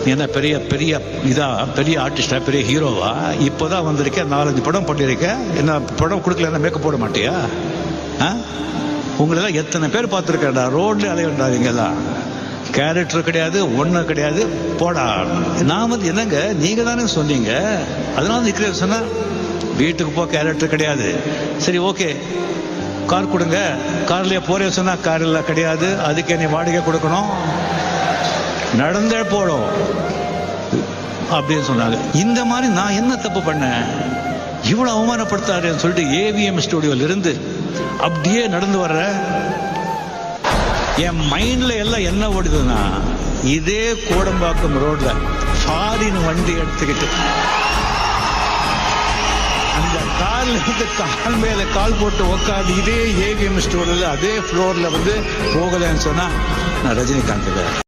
நீ என்ன பெரிய பெரிய இதா பெரிய ஆர்டிஸ்டா பெரிய ஹீரோவா? இப்போதான் வந்திருக்கேன், 4-5 படம் பண்ணியிருக்கேன். என்ன படம் கொடுக்கல மேக்கப் போட மாட்டியா? உங்களெல்லாம் எத்தனை பேர் பார்த்துருக்கேன்டா, ரோட்ல அலையண்டாதீங்கலாம். கேரக்டர் கிடையாது, ஒன்றும் கிடையாது, போடா. நான் வந்து என்னங்க, நீங்க தானே சொன்னீங்க, அதனால நிற்கிறேன் சொன்னா வீட்டுக்கு போ, கேரக்டர் கிடையாது. சரி ஓகே, கார் கொடுங்க, கார்லயே போறே சொன்னா கார் எல்லாம் கிடையாது, அதுக்கு என்னை வாடகை கொடுக்கணும், நடந்தே போடும் அப்படின்னு சொன்னாங்க. இந்த மாதிரி நான் என்ன தப்பு பண்ணேன், இவ்வளவு அவமானப்படுத்தாருன்னு சொல்லிட்டு ஏவிஎம் ஸ்டுடியோல இருந்து அப்படியே நடந்து வர்ற என் மைண்ட்ல எல்லாம் என்ன ஓடுதுன்னா, இதே கோடம்பாக்கம் ரோட்ல ஃபாரின் வண்டி எடுத்துக்கிட்டு அந்த கால்ல இருந்து கால் மேல கால் போட்டு உட்காந்து இதே ஏவிஎம் ஸ்டோர்ல அதே ஃப்ளோர்ல வந்து போகலன்னு சொன்னா நான் ரஜினிகாந்த்.